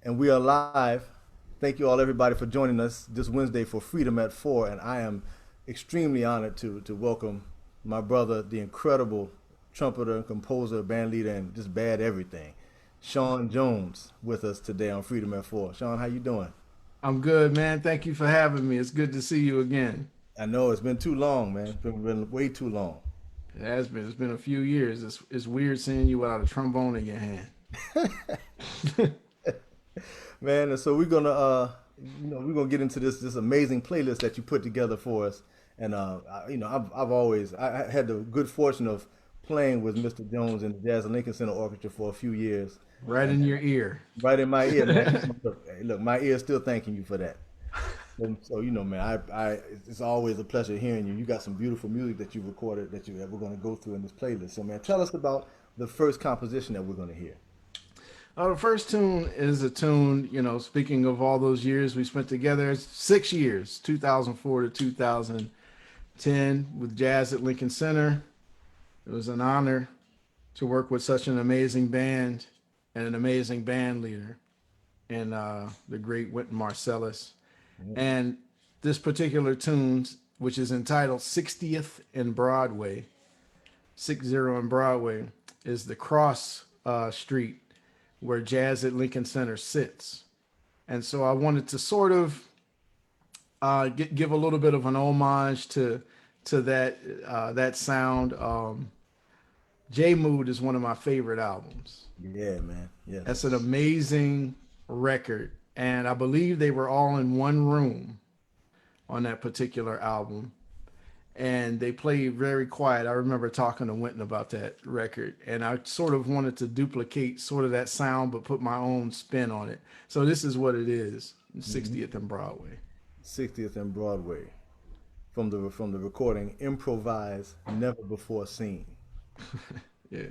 And we are live. Thank you all, everybody, for joining us this Wednesday for Freedom at 4. And I am extremely honored to welcome my brother, the incredible trumpeter, composer, band leader, and just bad everything, Sean Jones, with us today on Freedom at 4. Sean, how you doing? I'm good, man. Thank you for having me. It's good to see you again. I know it's been too long, man. It's been way too long. It has been. It's been a few years. It's weird seeing you without a trombone in your hand. Man, and so we're gonna get into this amazing playlist that you put together for us. And I've always I had the good fortune of playing with Mr. Jones in the Jazz and Lincoln Center Orchestra for a few years, Right in and your ear. right in my ear, man. Look, hey, look, my ear's still thanking you for that. And so man, it's always a pleasure hearing you. You got some beautiful music that you recorded that we're going to go through in this playlist. So man, tell us about the first composition that we're going to hear. The first tune is a tune, speaking of all those years we spent together, it's 6 years, 2004 to 2010 with Jazz at Lincoln Center. It was an honor to work with such an amazing band and an amazing band leader and the great Wynton Marsalis. And this particular tune, which is entitled 60th and Broadway, 60 and Broadway, is the cross street where Jazz at Lincoln Center sits. And so I wanted to sort of give a little bit of an homage to that sound. J Mood is one of my favorite albums. Yeah, man. That's Yes. an amazing record. And I believe they were all in one room on that particular album. And they played very quiet. I remember talking to Wynton about that record. And I sort of wanted to duplicate sort of that sound, but put my own spin on it. So this is what it is, 60th and Broadway. 60th and Broadway, from the recording Improvise Never Before Seen. Yeah.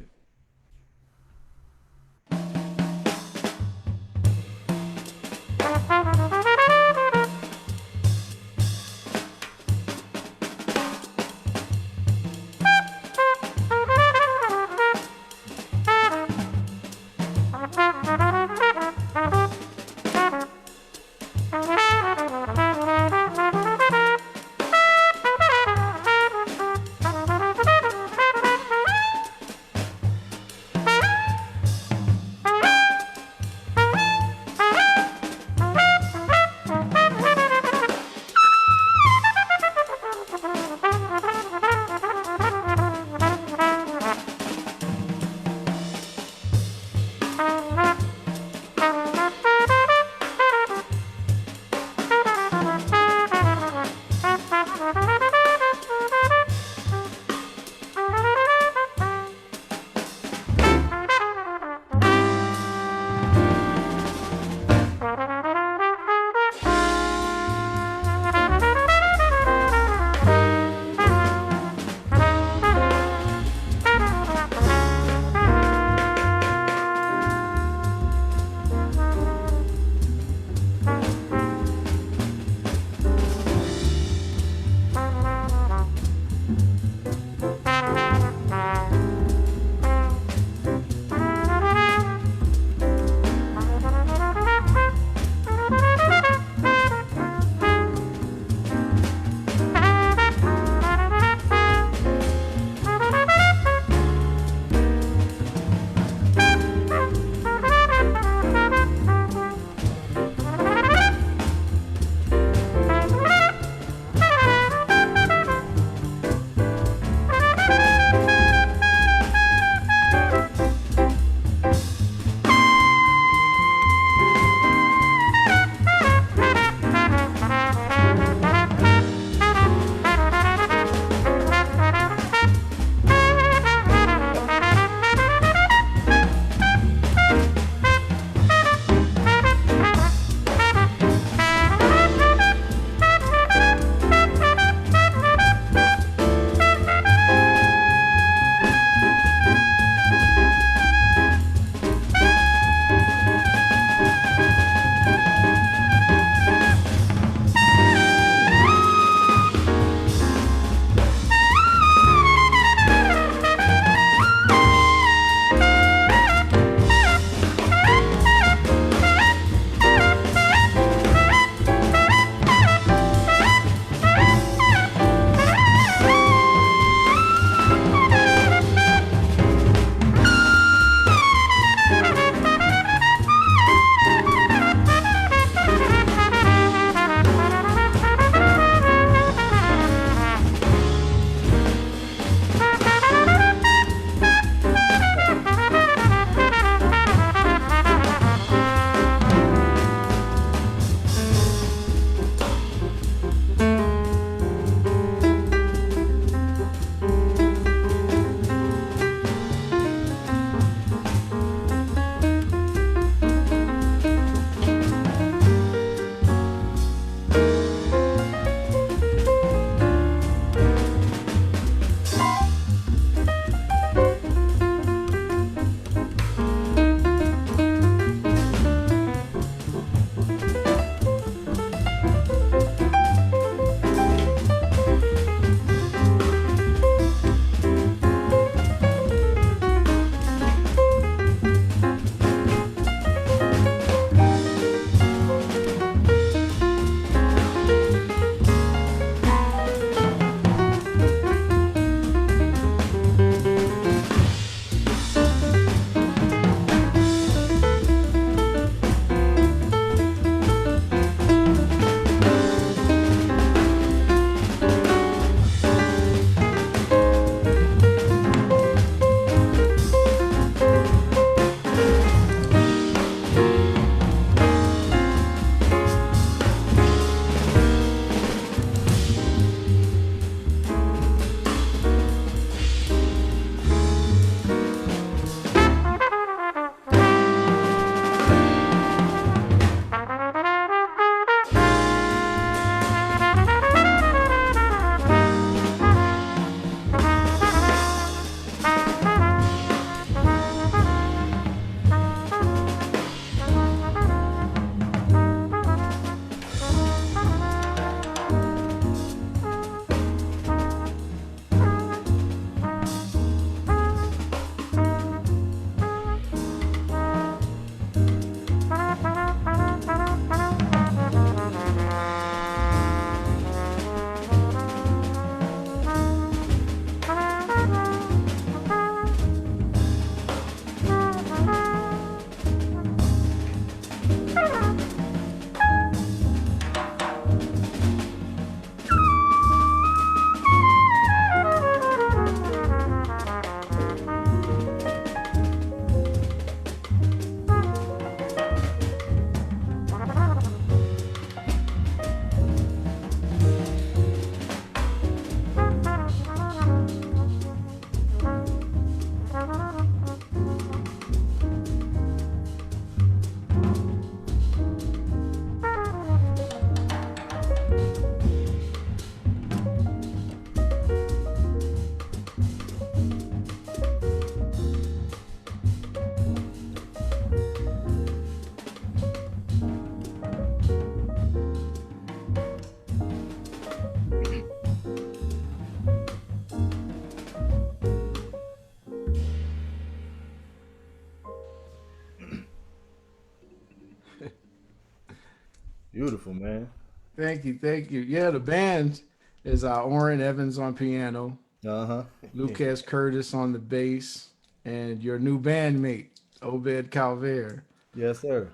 Beautiful, man. Thank you, thank you. Yeah, the band is Orrin Evans on piano, Uh-huh. Lucas Curtis on the bass, and your new bandmate, Obed Calver, Yes, sir.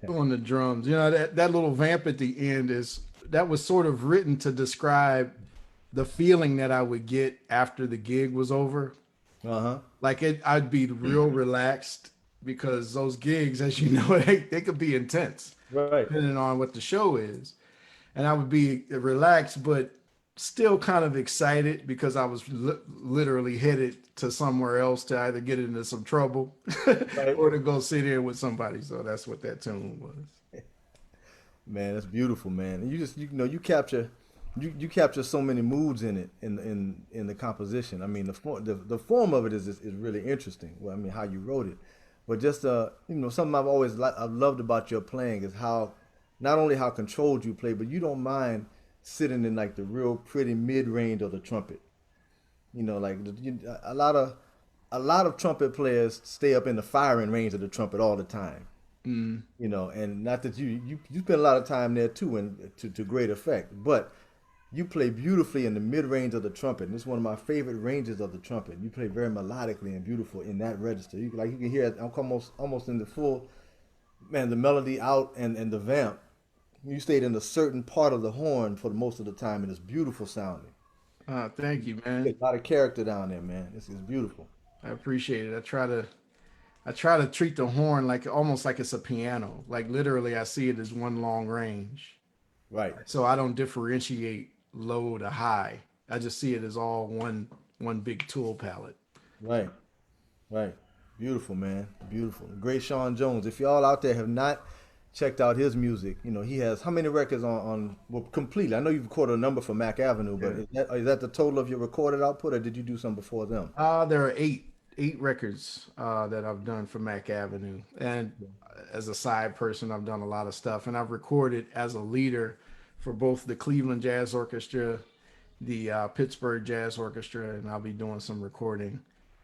on the drums. You know, that little vamp at the end is that was sort of written to describe the feeling that I would get after the gig was over. Uh-huh. Like I'd be real relaxed because those gigs, as you know, they could be intense Right. depending on what the show is. And I would be relaxed, but still kind of excited because I was literally headed to somewhere else to either get into some trouble Right. or to go sit in with somebody. So that's what that tune was. Man, that's beautiful, man. And you know you capture so many moods in it in the composition. I mean the form of it is really interesting. Well, I mean how you wrote it, but just you know something I've loved about your playing is how not only how controlled you play, but you don't mind sitting in like the real pretty mid range of the trumpet. You know, like a lot of trumpet players stay up in the firing range of the trumpet all the time. Mm. You know, and not that you spend a lot of time there too, and to great effect. But you play beautifully in the mid range of the trumpet, and it's one of my favorite ranges of the trumpet. You play very melodically and beautiful in that register. You can hear it almost in the full man the melody out and the vamp. You stayed in a certain part of the horn for the most of the time, and it's beautiful sounding. Thank you, You man. get a lot of character down there, man. This is beautiful. I appreciate it. I try to treat the horn like almost like it's a piano. Like literally, I see it as one long range. Right, So I don't differentiate low to high. I just see it as all one big tool palette. right. Right. Beautiful, man. Beautiful. Great Sean Jones. If y'all out there have not checked out his music, you know, he has how many records on well completely. I know you've recorded a number for Mac Avenue, but Yeah. is that the total of your recorded output or did you do some before them? There are eight records that I've done for Mac Avenue, and as a side person, I've done a lot of stuff, and I've recorded as a leader for both the Cleveland Jazz Orchestra, the Pittsburgh Jazz Orchestra, and I'll be doing some recording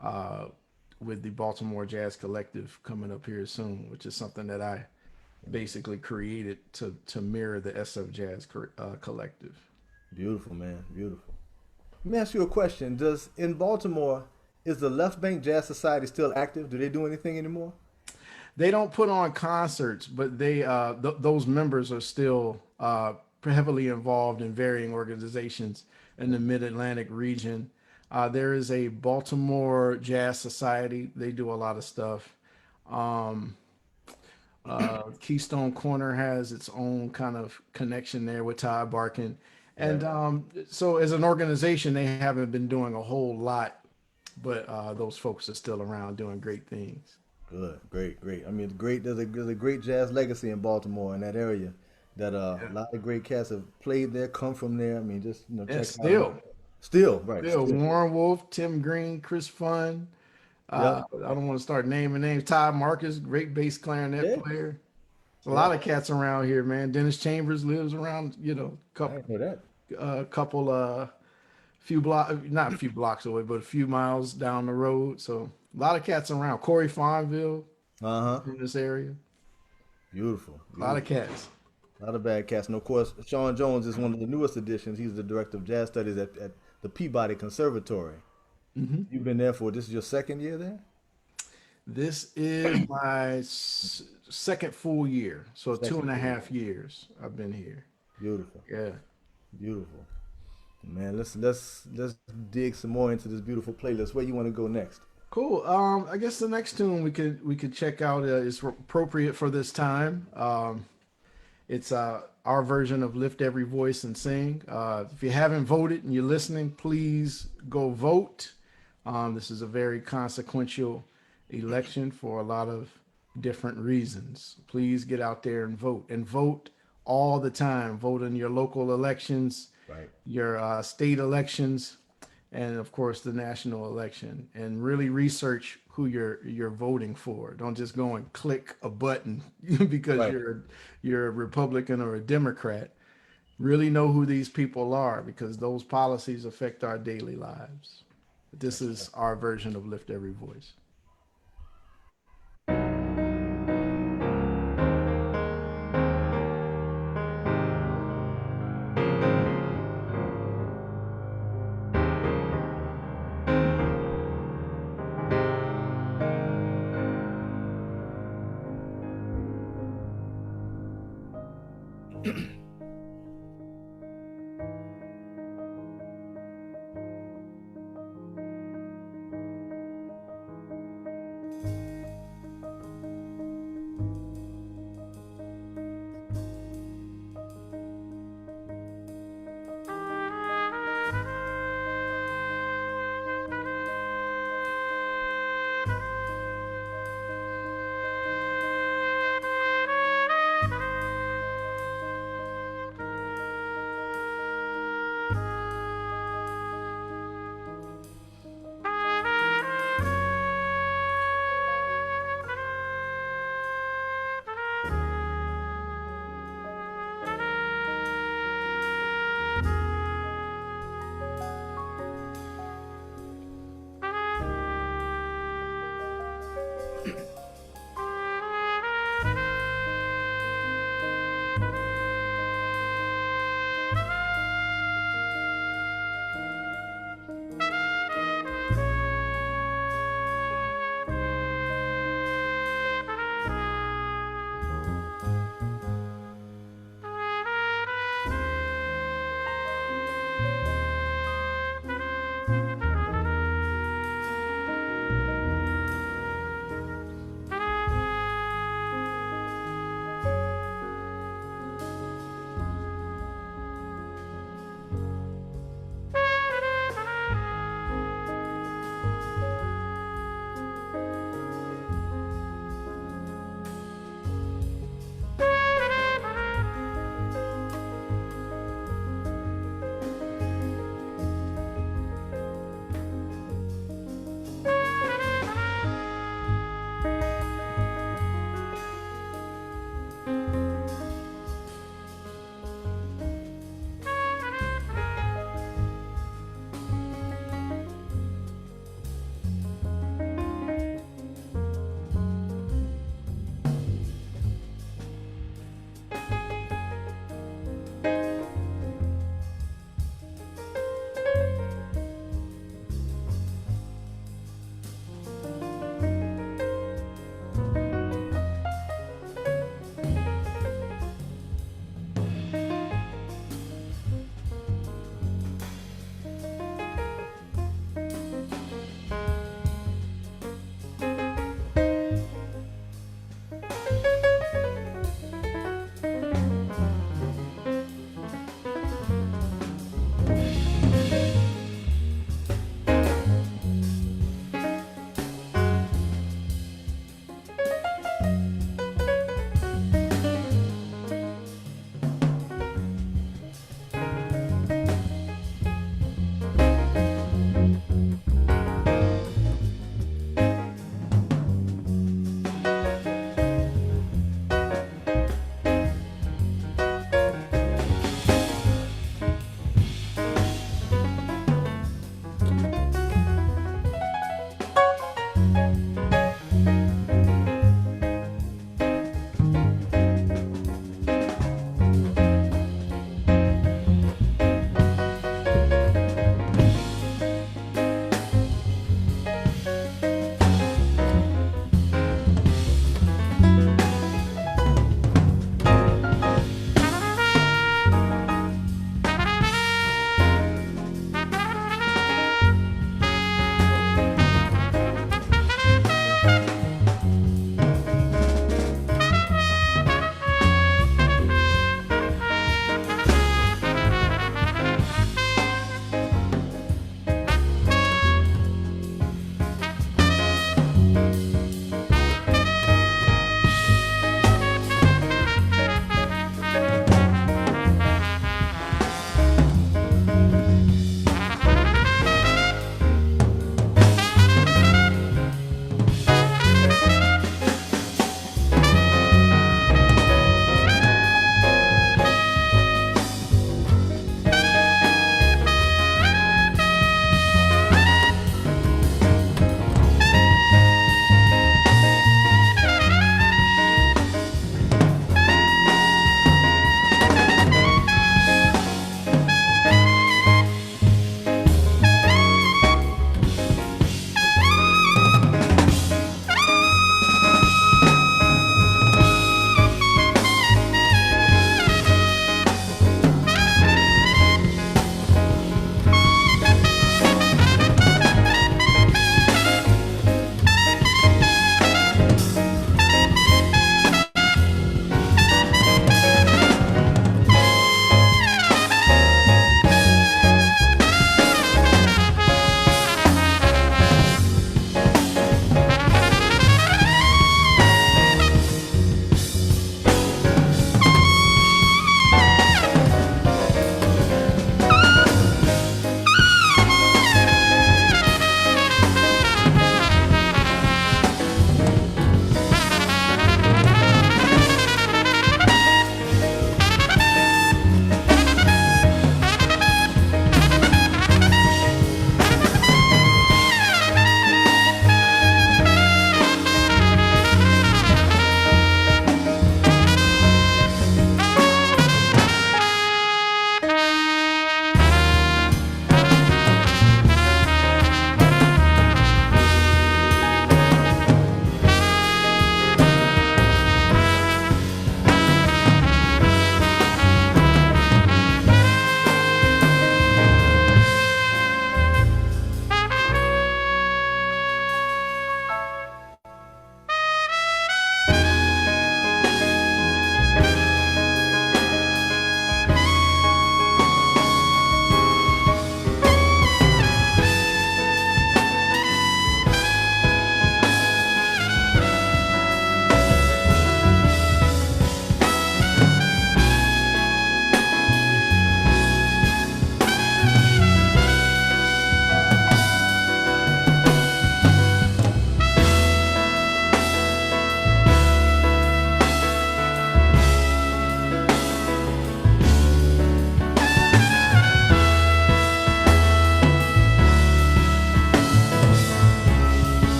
uh, with the Baltimore Jazz Collective coming up here soon, which is something that I basically created to mirror the SF Jazz Collective. Beautiful, man. Beautiful. Let me ask you a question. Does in Baltimore is the Left Bank Jazz Society still active? Do they do anything anymore? They don't put on concerts, but those members are still heavily involved in varying organizations in the Mid Atlantic region. There is a Baltimore Jazz Society. They do a lot of stuff. Um, Keystone Corner has its own kind of connection there with Todd Barkin. And Right. so, as an organization, they haven't been doing a whole lot, but those folks are still around doing great things. Good, great, great. I mean, there's a great jazz legacy in Baltimore in that area. That a lot of great cats have played there, come from there. I mean, just And check out. Still, right, still still. Warren Wolf, Tim Green, Chris Fun. Yep. I don't want to start naming names. Todd Marcus, great bass clarinet Yeah, player. There's a yeah. lot of cats around here, man. Dennis Chambers lives around, I didn't know that. couple few block not a few blocks away, but a few miles down the road. So a lot of cats around. Corey Fonville Uh huh. in this area. Beautiful, A lot of beautiful. cats. A lot of bad cats. And of course, Sean Jones is one of the newest additions. He's the director of jazz studies at the Peabody Conservatory. Hmm. You've been there for this is your second year there? This is my second full year. So two Second and a full year. half years I've been here. Beautiful, Yeah. beautiful. Man, let's dig some more into this beautiful playlist. Where you want to go next? Cool. I guess the next tune we could check out is appropriate for this time. It's our version of "Lift Every Voice and Sing." If you haven't voted and you're listening, please go vote. This is a very consequential election for a lot of different reasons. Please get out there and vote all the time. Vote in your local elections, Right. your state elections, and of course the national election, and really research who you're voting for. Don't just go and click a button because Right. you're a Republican or a Democrat. Really know who these people are because those policies affect our daily lives. This is our version of Lift Every Voice.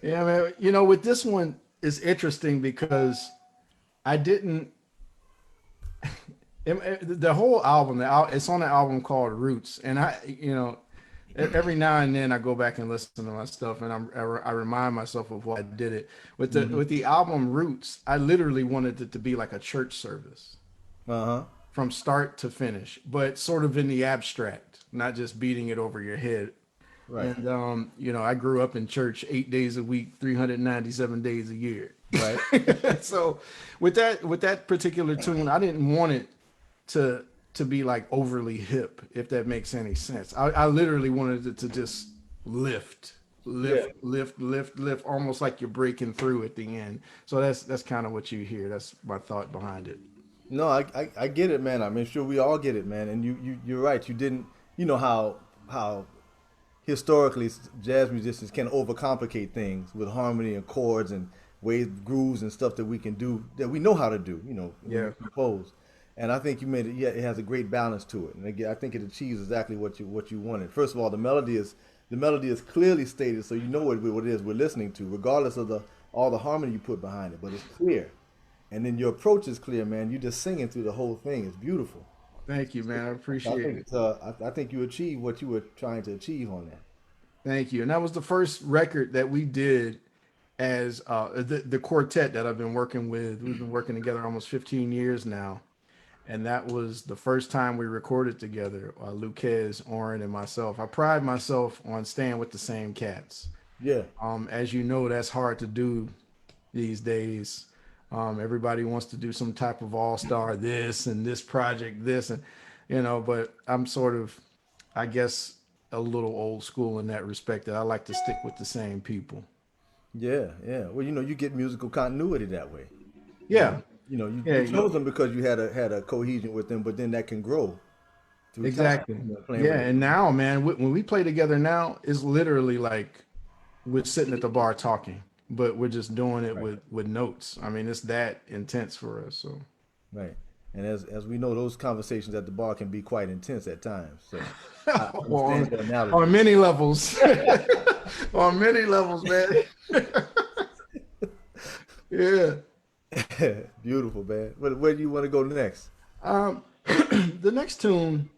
Yeah, man. You know, with this one, it's interesting because I didn't. The whole album, it's on an album called Roots, and every now and then I go back and listen to my stuff, and I remind myself of why I did it. With the album Roots, I literally wanted it to be like a church service Uh-huh. from start to finish, but sort of in the abstract, not just beating it over your head. Right. And I grew up in church 8 days a week, 397 days a year. Right. So with that particular tune, I didn't want it to be like overly hip, if that makes any sense. I literally wanted it to just lift, Yeah. lift, almost like you're breaking through at the end. So that's kind of what you hear. That's my thought behind it. No, I get it, man. I mean, sure we all get it, man. And you're right. You didn't, you know how historically jazz musicians can overcomplicate things with harmony and chords and ways, grooves and stuff that we can do that we know how to do, when Yeah. we compose. And I think you made it. Yeah, it has a great balance to it, and again, I think it achieves exactly what you wanted. First of all, the melody is clearly stated, so you know what it is we're listening to, regardless of the all the harmony you put behind it. But it's clear, and then your approach is clear, man. You're just singing through the whole thing. It's beautiful. Thank you, man. I I appreciate think it. I think you achieved what you were trying to achieve on that. Thank you. And that was the first record that we did as the quartet that I've been working with. We've been working together almost 15 years now. And that was the first time we recorded together, Lucas, Oren, and myself. I pride myself on staying with the same cats. Yeah, As you know, that's hard to do these days. Everybody wants to do some type of all-star this and this project, this, and but I'm sort of, I guess, a little old school in that respect that I like to stick with the same people. yeah, yeah. Well, you get musical continuity that way. You know, Yeah, yeah, you chose them because you had a cohesion with them, but then that can grow through time. exactly. Playing with Yeah, it. and now, man, when we play together now, it's literally like we're sitting at the bar talking, but we're just doing it Right, with notes. I mean, it's that intense for us. So, right. And as we know, those conversations at the bar can be quite intense at times. So I understand on, the analogy. on many levels, on many levels, man. Yeah. Beautiful, man. Where do you want to go next? Um, the next tune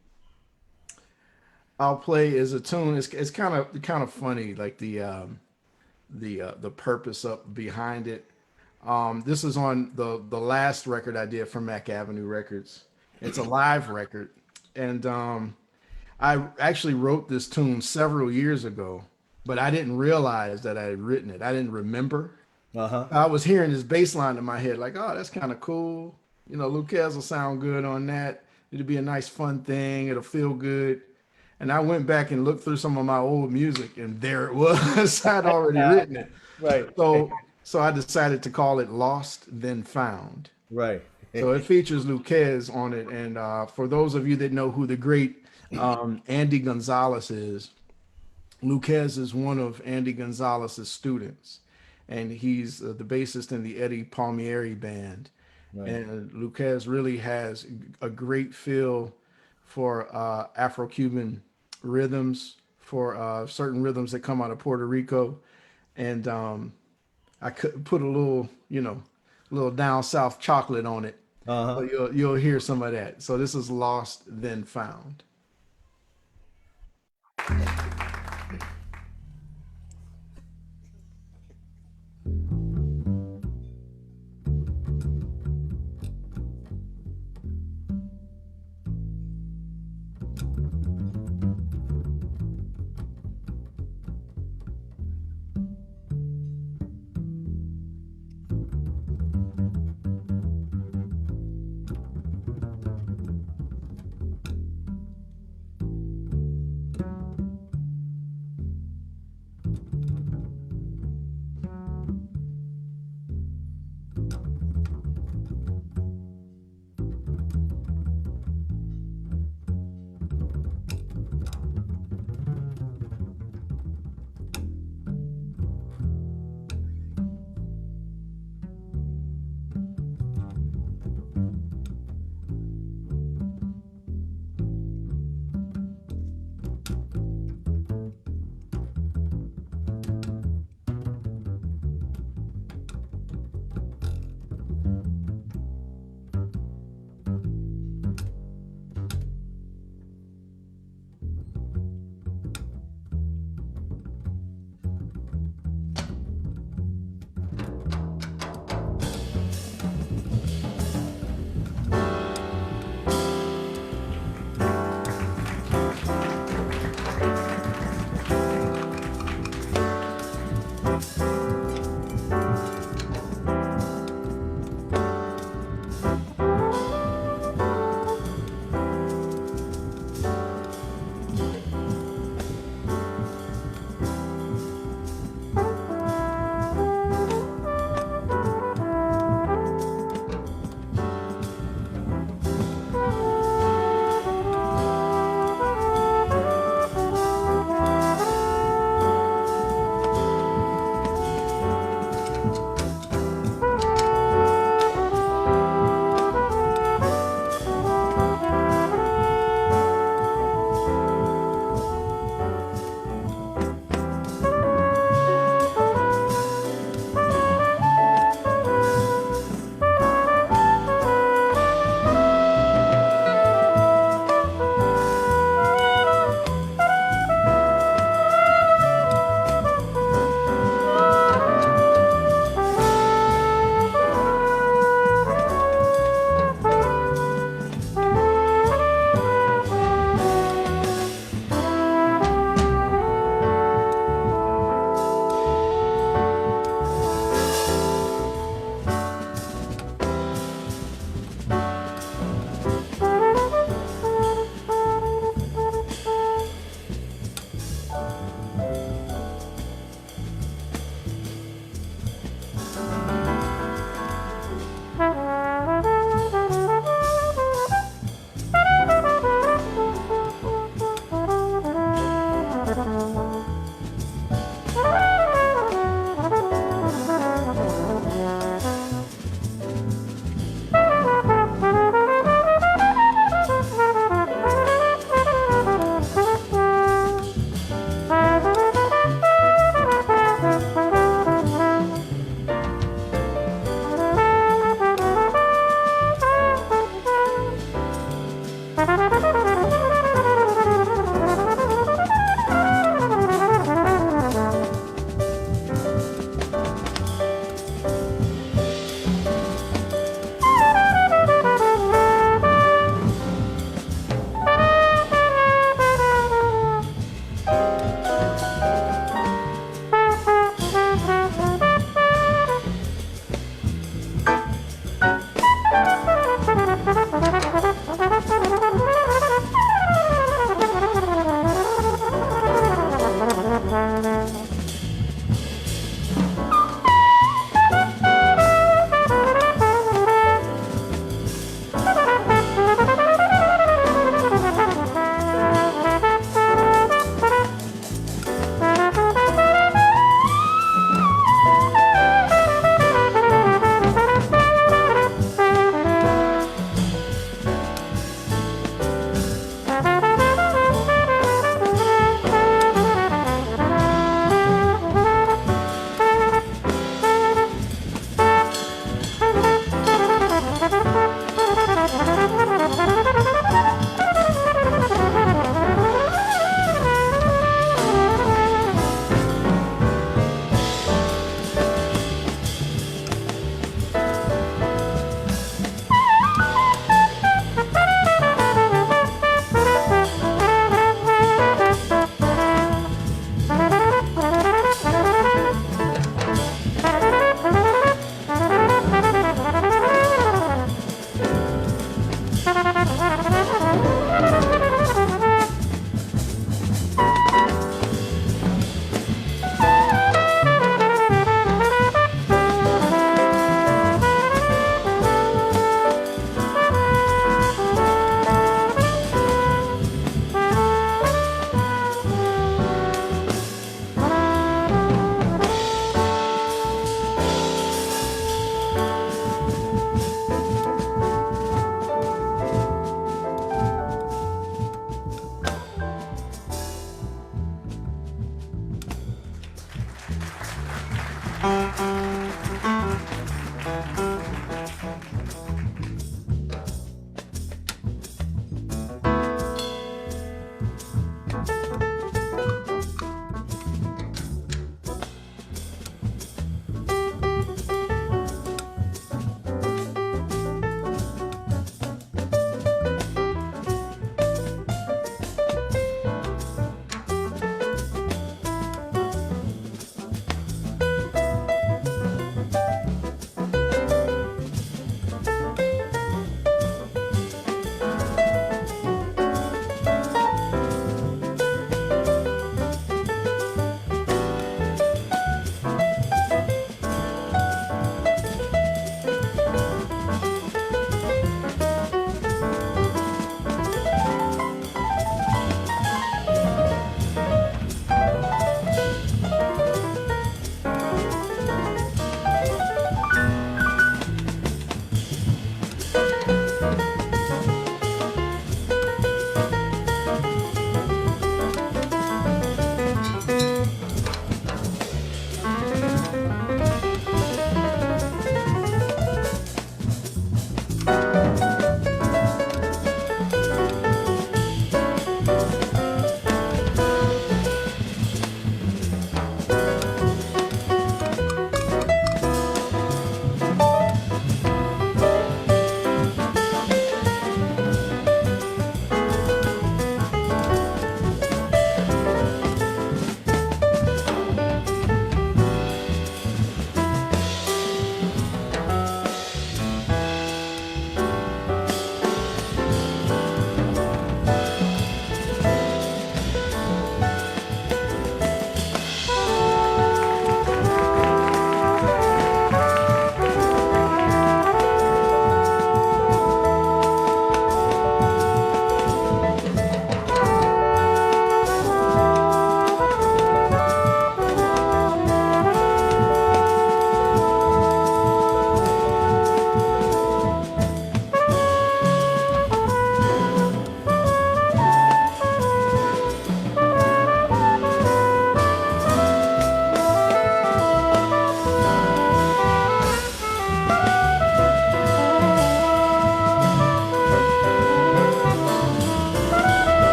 I'll play is a tune. It's kind of funny, like the purpose up behind it. This is on the last record I did for Mac Avenue Records. It's a live record, and I actually wrote this tune several years ago, but I didn't realize that I had written it. I didn't remember. Uh-huh. I was hearing this bass line in my head, like, oh, that's kind of cool. Lucas will sound good on that. It'll be a nice, fun thing. It'll feel good. And I went back and looked through some of my old music, and there it was. I'd already written it. Right. So I decided to call it Lost Then Found. Right. So it features Lucas on it. And for those of you that know who the great Andy Gonzalez is, Lucas is one of Andy Gonzalez's students. And he's the bassist in the Eddie Palmieri band. Right. And Lucas really has a great feel for Afro-Cuban rhythms, for certain rhythms that come out of Puerto Rico. And I could put a little down south chocolate on it. So Uh-huh. you'll hear some of that. So this is Lost Then Found.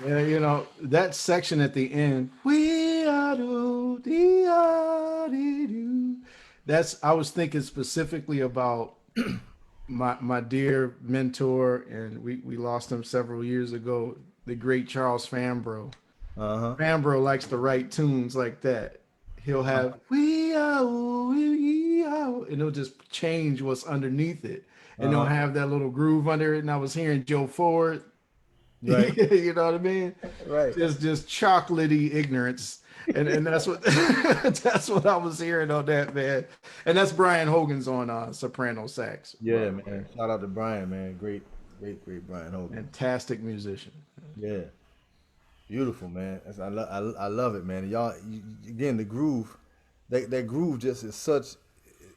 Yeah, you know, that section at the end, we are do, dee, ah, dee, do. That's I was thinking specifically about my dear mentor, and we lost him several years ago, the great Charles Fambro. Uh-huh. Fambro likes to write tunes like that. He'll have we are, and it'll just change what's underneath it, and they'll Uh-huh. have that little groove under it. And I was hearing Joe Ford, Right. you know what I mean? Right. Just chocolatey ignorance. and that's what that's what I was hearing on that, man. And that's Brian Hogan's on soprano sax. Yeah, man. Shout out to Brian, man. Great, great, great Brian Hogan. Fantastic musician. Yeah, beautiful, man. I love it, man. Y'all, again, the groove, that groove just is such,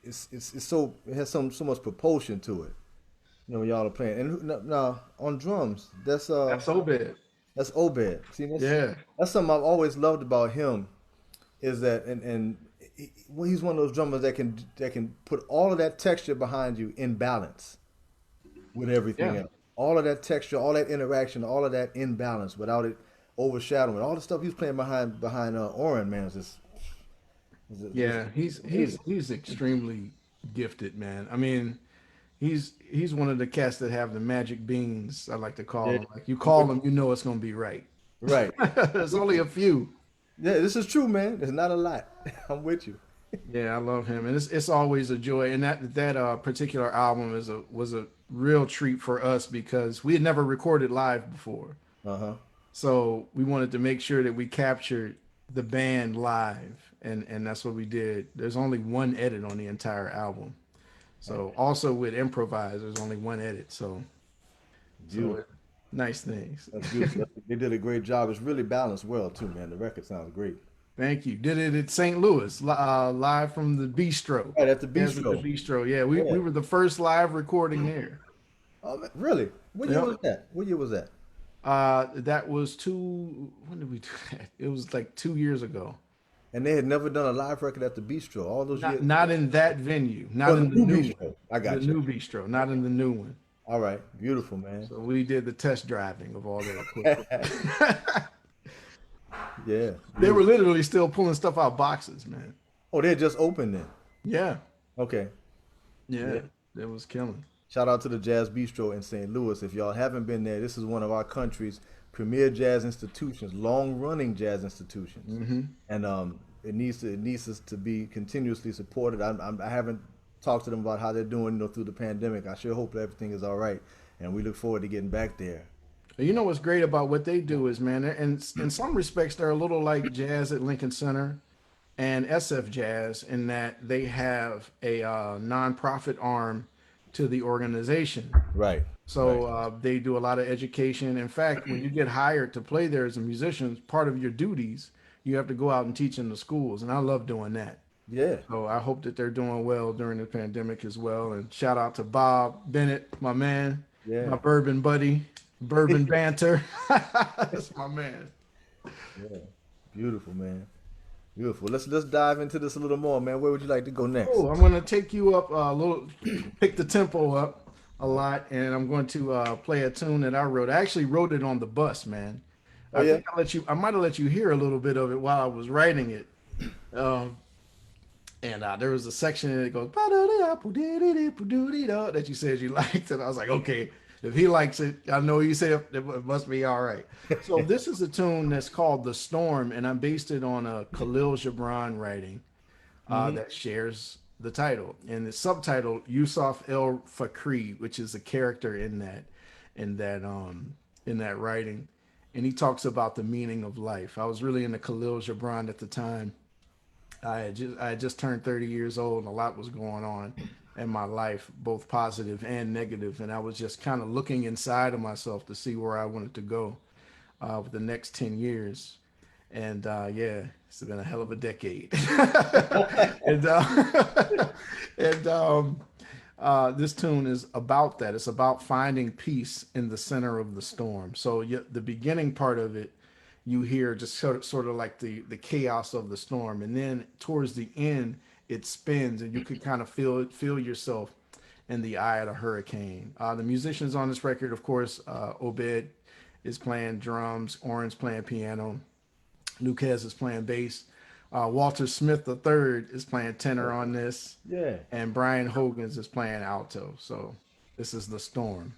it's so it has so much propulsion to it. You know, when y'all are playing. And now on drums, That's so bad. that's Obed. See, Yeah. that's something I've always loved about him is that well, he's one of those drummers that can put all of that texture behind you in balance with everything Yeah. else. All of that texture, all that interaction, all of that in balance without it overshadowing. All the stuff he's playing behind Oren, man, is just Yeah, he's amazing. he's extremely gifted, man. I mean, he's one of the cats that have the magic beans, I like to call Yeah. them. Like you call them, you know it's gonna be right. Right. There's only a few. Yeah, this is true, man. There's not a lot. I'm with you. Yeah, I love him, and it's always a joy. And that particular album was a real treat for us because we had never recorded live before, Uh-huh. so we wanted to make sure that we captured the band live, and that's what we did. There's only one edit on the entire album, so also with improvise, there's only one edit. So Beautiful. nice things. That's beautiful. They did a great job. It's really balanced well too, man. The record sounds great. Thank you. Did it at St. Louis, live from the Bistro. Right at the Yes, at the bistro. Bistro. Yeah, we Yeah. were the first live recording there. Oh, man, really? What year Yep. was that? What year was that? That was when did we do that? It was like 2 years ago. And they had never done a live record at the bistro all those Not years. not in that venue, not Oh, the in the new new bistro. one. I The got you. new Bistro, not in the new one. All right. Beautiful, man. So we did the test driving of all that equipment. Yeah. They were literally still pulling stuff out boxes, man. Oh, they had just opened then. Yeah. Okay. Yeah. That was killing. Shout out to the Jazz Bistro in St. Louis. If y'all haven't been there, this is one of our country's premier jazz institutions, long-running jazz institutions, and it needs us to be continuously supported. I haven't talked to them about how they're doing, through the pandemic. I sure hope that everything is all right, and we look forward to getting back there. You know what's great about what they do is, man, and in some respects, they're a little like Jazz at Lincoln Center and SF Jazz in that they have a nonprofit arm to the organization. Right. So Right. they do a lot of education. In fact, when you get hired to play there as a musician, part of your duties, you have to go out and teach in the schools. And I love doing that. Yeah. So I hope that they're doing well during the pandemic as well. And shout out to Bob Bennett, my man, Yeah. my bourbon buddy, bourbon banter. That's my man. Yeah. Beautiful, man. Beautiful. Let's dive into this a little more, man. Where would you like to go next? Oh, I'm going to take you up a little, pick the tempo up a lot, and I'm going to play a tune that I wrote. I actually wrote it on the bus, man. Oh, I yeah? think I might have let you hear a little bit of it while I was writing it. And there was a section that goes that you said you liked, and I was like, okay, if he likes it, I know you said it must be all right. So this is a tune that's called "The Storm," and I based it on a Khalil Gibran writing that shares the title, and the subtitle Yusuf El Fakri, which is a character in that writing, and he talks about the meaning of life. I was really into Khalil Gibran at the time. I had just turned 30 years old, and a lot was going on in my life, both positive and negative, and I was just kind of looking inside of myself to see where I wanted to go with the next 10 years. And yeah, it's been a hell of a decade. and this tune is about that. It's about finding peace in the center of the storm. So the beginning part of it, you hear just sort of like the chaos of the storm, and then towards the end, it spins, and you can kind of feel yourself in the eye of the hurricane. The musicians on this record, of course, Obed is playing drums, Oren's playing piano, Lucas is playing bass, Walter Smith III is playing tenor on this, Yeah. and Brian Hogan's is playing alto. So this is The Storm.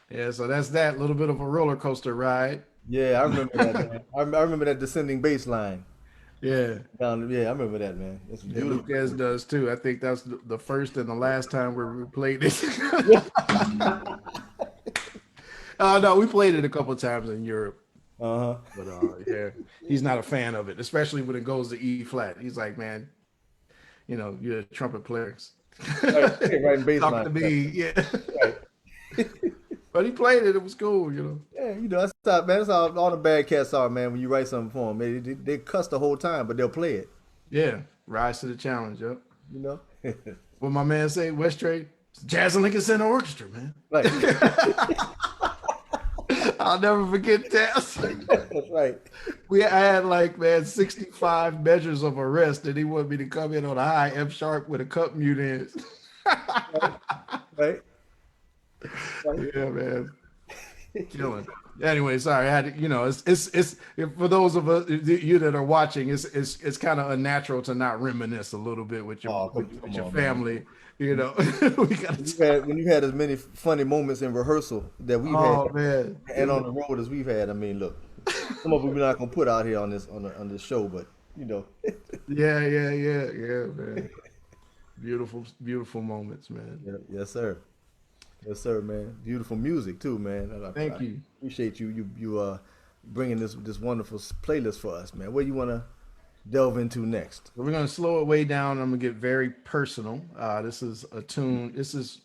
Yeah, so that's that little bit of a roller coaster ride. Yeah, I remember that, man. I remember that descending bass line. Yeah. Down, yeah, I remember that, man. It's Yeah, beautiful. Lucas does too. I think that's the first and the last time we played it. No, we played it a couple of times in Europe, Uh-huh. but yeah, he's not a fan of it, especially when it goes to E flat. He's like, man, you're a trumpet player. Right, yeah, right in bass Talk line. to me, yeah. Right. But he played it. It was cool. Yeah, that's how, man. That's how all the bad cats are, man. When you write something for them, they cuss the whole time, but they'll play it. Yeah, rise to the challenge. Yep. You know. What my man say, West Trade, Jazz and Lincoln Center Orchestra, man. Right. I'll never forget that. That's right. I had like, man, 65 measures of arrest, and he wanted me to come in on a high F sharp with a cup mute in. Right. Yeah, man. Killing. Anyway, sorry. I had to, it's for those of us you that are watching, it's kind of unnatural to not reminisce a little bit with your with your family. Man. We gotta when you had as many funny moments in rehearsal that we've had, man, and on the road as we've had. I mean, look, some of them we're not gonna put out here on this show, but Yeah, man. Beautiful moments, man. Yeah, yes, sir. Yes, sir, man. Beautiful music too, man. Thank you. Appreciate you bringing this wonderful playlist for us, man. What do you want to delve into next? We're gonna slow it way down. I'm gonna get very personal. This is a tune. This is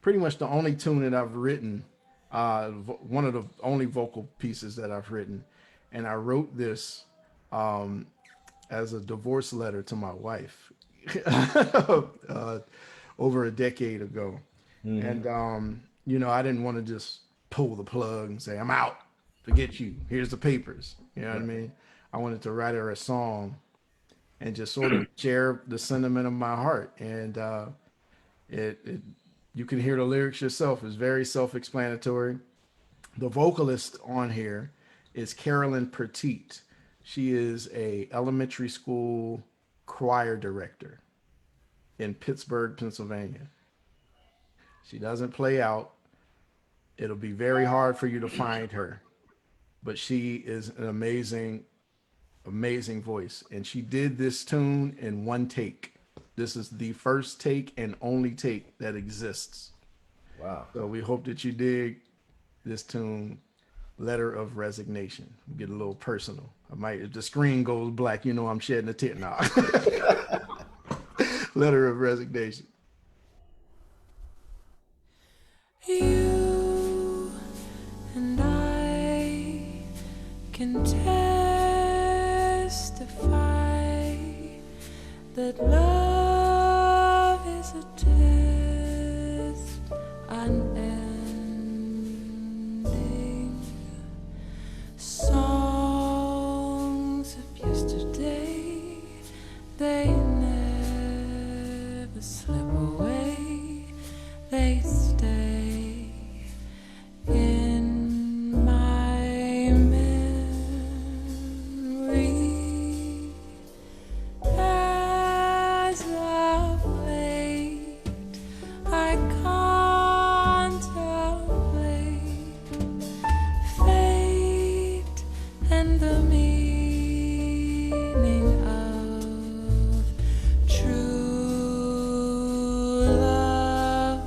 pretty much the only tune that I've written. One of the only vocal pieces that I've written, and I wrote this as a divorce letter to my wife over a decade ago. Mm-hmm. And I didn't want to just pull the plug and say, I'm out, forget you, here's the papers. You know what I mean? I wanted to write her a song and just sort of share the sentiment of my heart. And you can hear the lyrics yourself. It's very self-explanatory. The vocalist on here is Carolyn Petite. She is a elementary school choir director in Pittsburgh, Pennsylvania. She doesn't play out. It'll be very hard for you to find her, but she is an amazing voice. And she did this tune in one take. This is the first take and only take that exists. Wow. So we hope that you dig this tune, Letter of Resignation. Get a little personal. If the screen goes black, I'm shedding a tear now. Letter of Resignation. You and I can testify that love is a test unending. Songs of yesterday, they never slip away. They stay in my memory as of late I contemplate fate and the meaning of true love.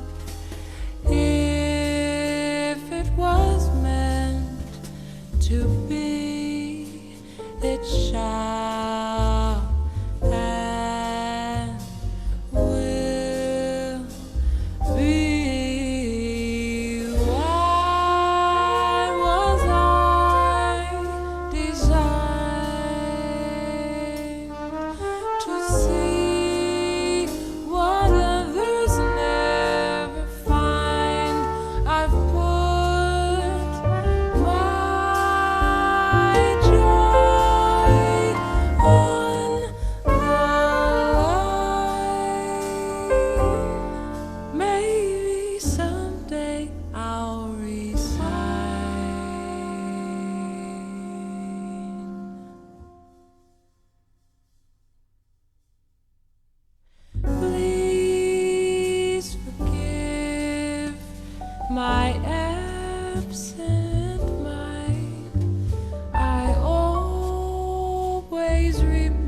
my absent mind, I always remember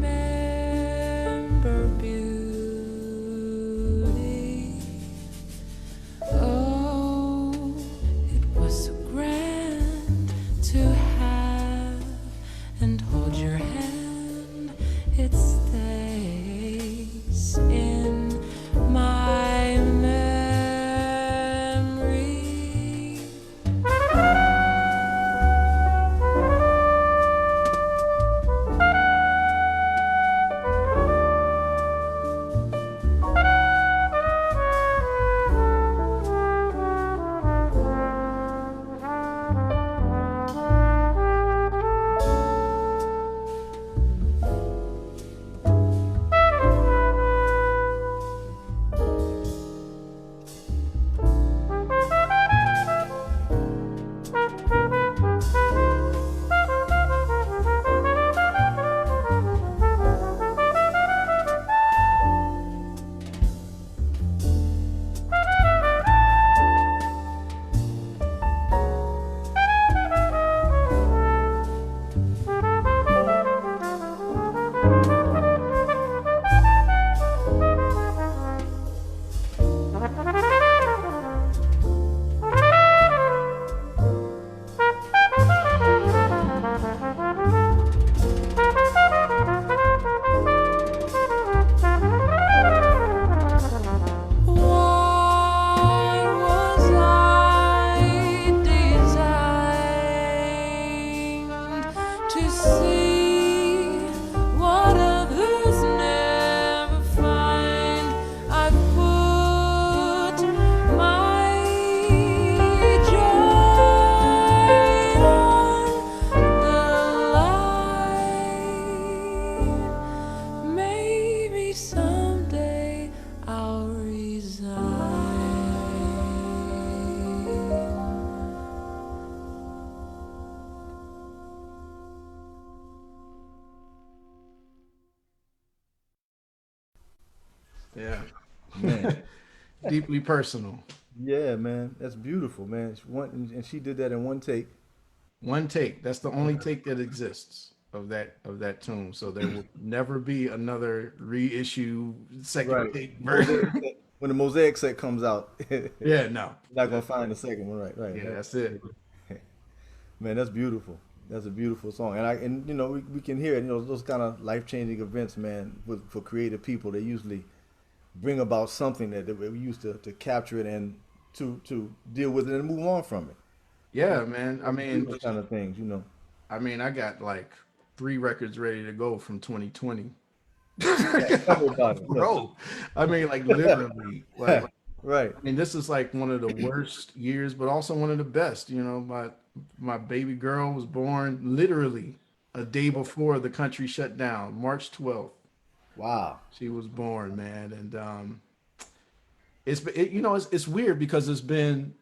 beauty. Oh, it was so grand to have and hold your hand. It stays in my memory. Yeah. Man. Deeply personal. Yeah, man, that's beautiful, man. And she did that in one take. One take. That's the only take that exists of that tune. So there will never be another reissue second Right. take Mosaic version. set. When the mosaic set comes out, you're Yeah, no. not gonna find the second one. Right, Yeah, right. that's it. Man, that's beautiful. That's a beautiful song, and we can hear it. Those kind of life changing events, man. For creative people, they usually bring about something that we used to capture it and to deal with it and move on from it. Yeah, man. I Do mean, those kind of things. I got like 3 records ready to go from 2020. Tell me about it. Look. Bro, I mean, like literally, like Right. I mean, this is like one of the worst years, but also one of the best. My baby girl was born literally a day before the country shut down, March 12th. Wow. She was born, man, and it's weird because it's been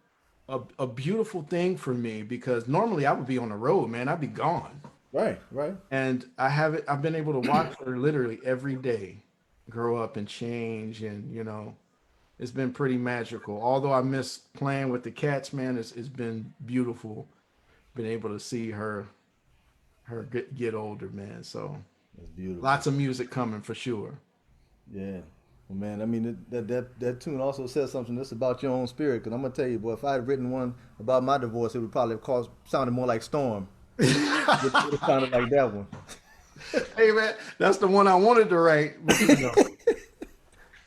a beautiful thing for me because normally I would be on the road, man. I'd be gone. Right. Right. And I've been able to watch her literally every day grow up and change, and it's been pretty magical. Although I miss playing with the cats, man, it's been beautiful. Been able to see her get older, man. So That's beautiful. lots of music coming for sure. Yeah. Well, man, I mean that tune also says something that's about your own spirit. Because I'm gonna tell you, boy, if I had written one about my divorce, it would probably have sounded more like Storm. It would have sounded like that one. Hey, man, that's the one I wanted to write. But,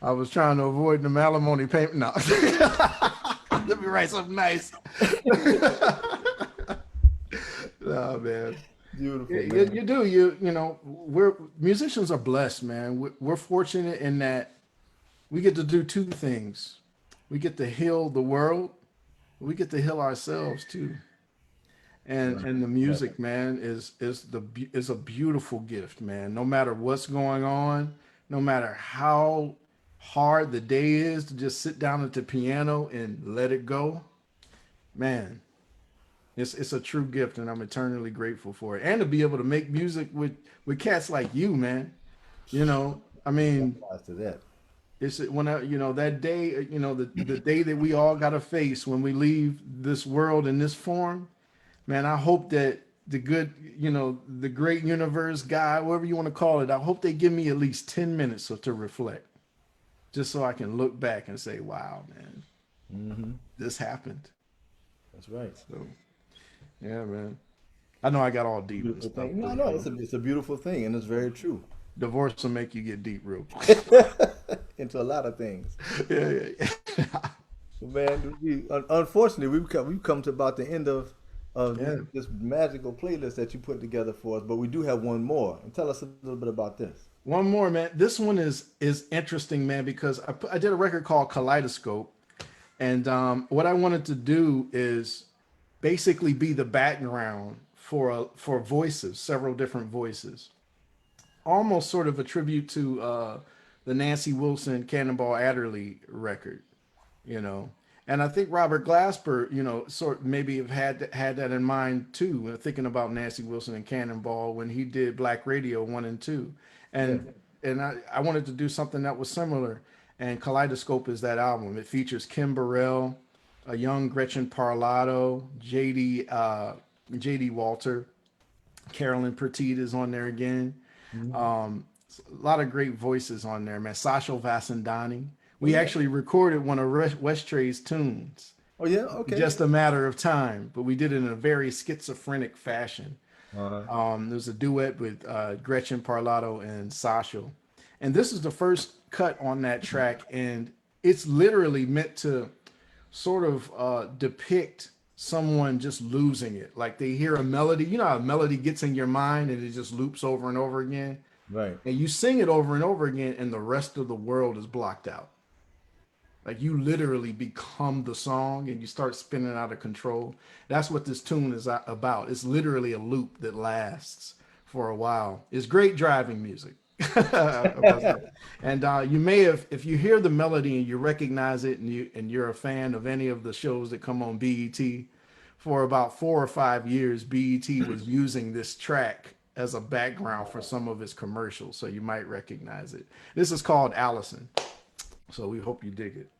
I was trying to avoid the alimony payment. No, let me write something nice. No, man. Beautiful, You, man. you do. We're musicians are blessed, man. We're fortunate in that we get to do 2 things. We get to heal the world. We get to heal ourselves too. And the Right. music, man, is a beautiful gift, man. No matter what's going on, no matter how hard the day is, to just sit down at the piano and let it go, man. It's a true gift, and I'm eternally grateful for it. And to be able to make music with cats like you, man. I mean, Applies to that. It's when I, that day, the day that we all got to face when we leave this world in this form, man, I hope that the good, the great universe, God, whatever you want to call it, I hope they give me at least 10 minutes to reflect, just so I can look back and say, wow, man, this happened. That's right. So, yeah, man. I know I got all deep and Beautiful stuff. thing. No, but, no, it's a beautiful thing, and it's very true. divorce will make you get deep real quick. Into a lot of things. Yeah. Man, unfortunately, we've come to about the end of Yeah. this magical playlist that you put together for us, but we do have one more. And tell us a little bit about this. One more, man. This one is interesting, man, because I did a record called Kaleidoscope, and what I wanted to do is basically be the background for voices, several different voices, almost sort of a tribute to the Nancy Wilson Cannonball Adderley record, you know. And I think Robert Glasper, sort maybe have had that in mind too, thinking about Nancy Wilson and Cannonball when he did Black Radio 1 and 2. And I wanted to do something that was similar. And Kaleidoscope is that album. It features Kim Burrell, a young Gretchen Parlato, JD Walter, Carolyn Petit is on there again. A lot of great voices on there, man. Sasho Vassandani. We actually recorded one of West Trey's tunes. Oh yeah, okay. Just a matter of time, but we did it in a very schizophrenic fashion. There's a duet with Gretchen Parlato and Sasho, and this is the first cut on that track, and it's literally meant to sort of depict someone just losing it. Like they hear a melody, how a melody gets in your mind and it just loops over and over again. Right. And you sing it over and over again, and the rest of the world is blocked out. Like you literally become the song and you start spinning out of control. That's what this tune is about. It's literally a loop that lasts for a while. It's great driving music. And you may have, if you hear the melody and you recognize it and you're a fan of any of the shows that come on BET, for about 4 or 5 years, BET was using this track as a background for some of its commercials. So you might recognize it. This is called Alison. So we hope you dig it.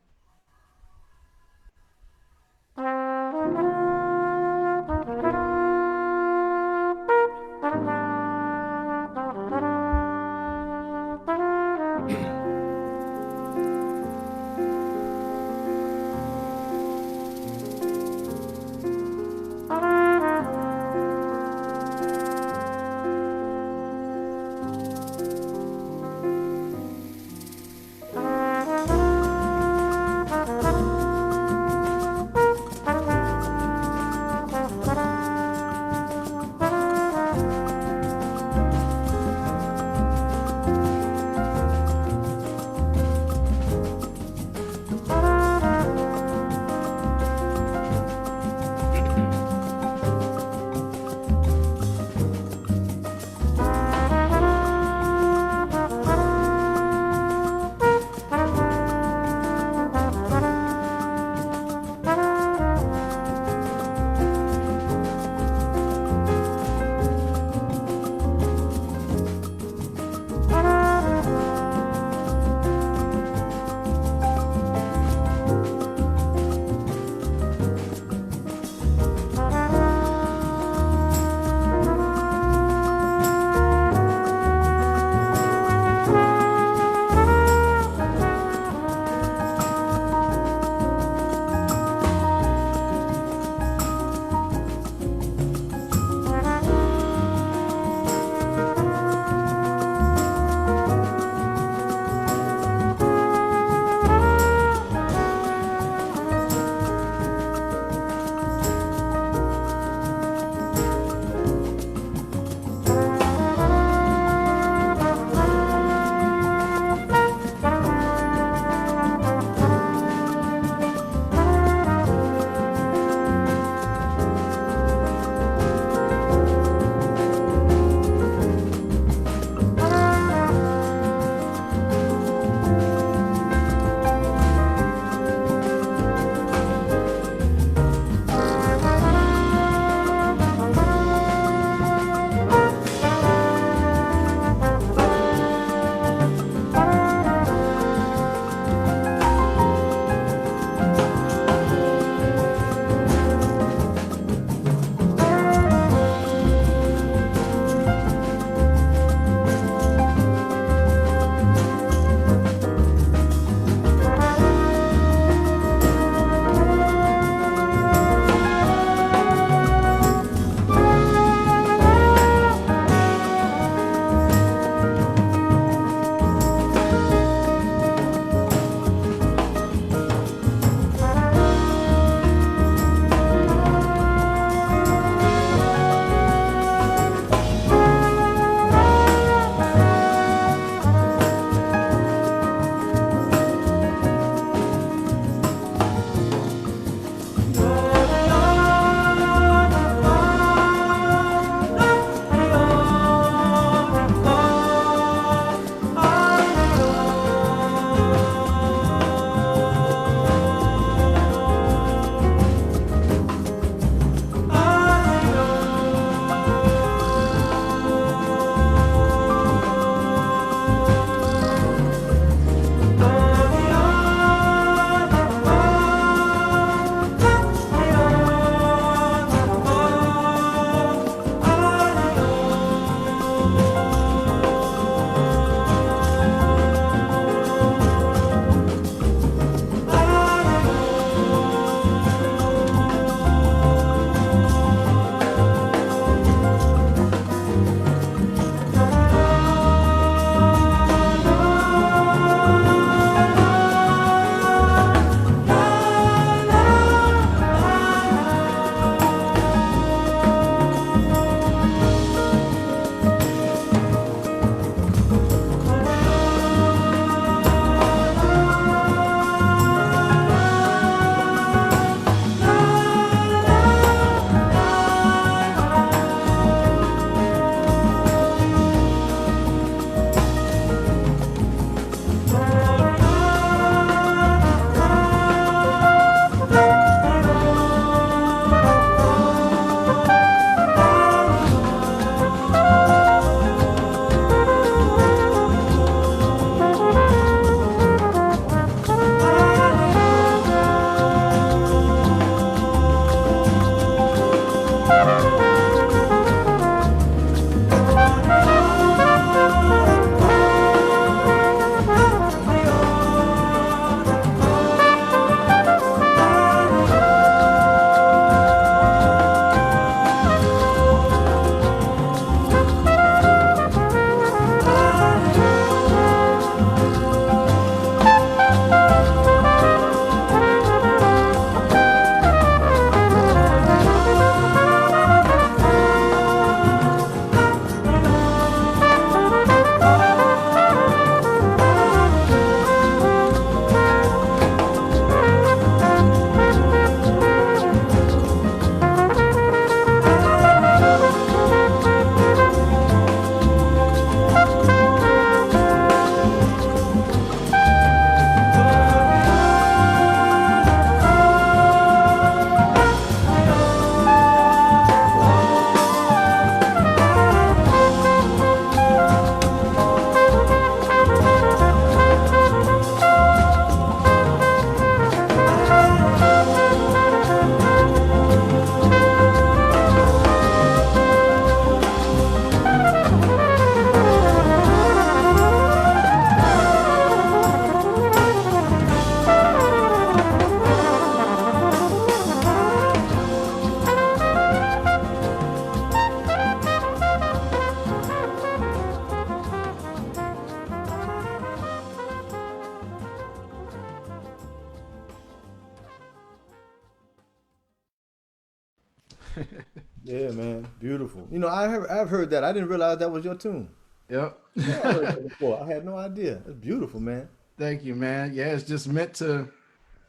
Yeah, man, beautiful. You know, I've heard that. I didn't realize that was your tune. Yep. Yeah, I heard that before. I had no idea. It's beautiful, man. Thank you, man. Yeah, it's just meant to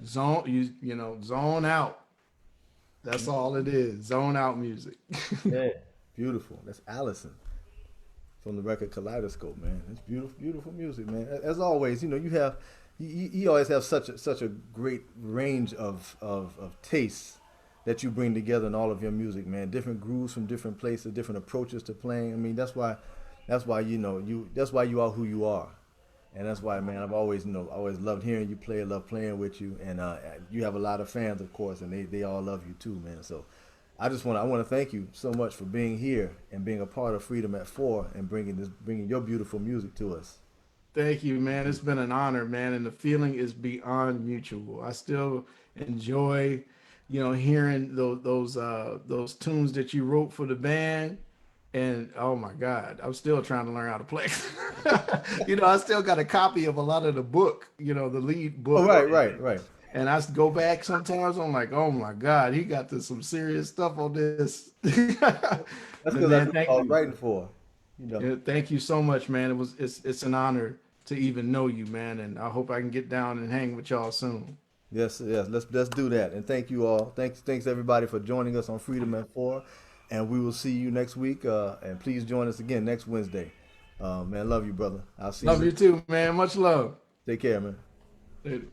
zone out. That's all it is. Zone out music. Yeah, beautiful. That's Alison from the record Kaleidoscope, man. It's beautiful, beautiful music, man. As always, you know, you always have such a great range of tastes that you bring together in all of your music, man. Different grooves from different places, different approaches to playing. I mean, that's why that's why you are who you are, and that's why, man, I've always always loved hearing you play, love playing with you, and you have a lot of fans, of course, and they all love you too, man. So I want to thank you so much for being here and being a part of Freedom at 4 and bringing your beautiful music to us. Thank you, man. It's been an honor, man, and the feeling is beyond mutual. I still enjoy, hearing those tunes that you wrote for the band. And oh my God, I'm still trying to learn how to play. I still got a copy of a lot of the book, the lead book. Oh, right. And I go back sometimes. I'm like, oh my God, he got some serious stuff on this. That's because that's what I was writing for. Yeah, thank you so much, man. It's an honor to even know you, man. And I hope I can get down and hang with y'all soon. Yes. Let's do that. And thank you all. Thanks everybody for joining us on Freedom at 4. And we will see you next week. And please join us again next Wednesday. Man, love you, brother. I'll see you. Love you too, man. Much love. Take care, man. Later.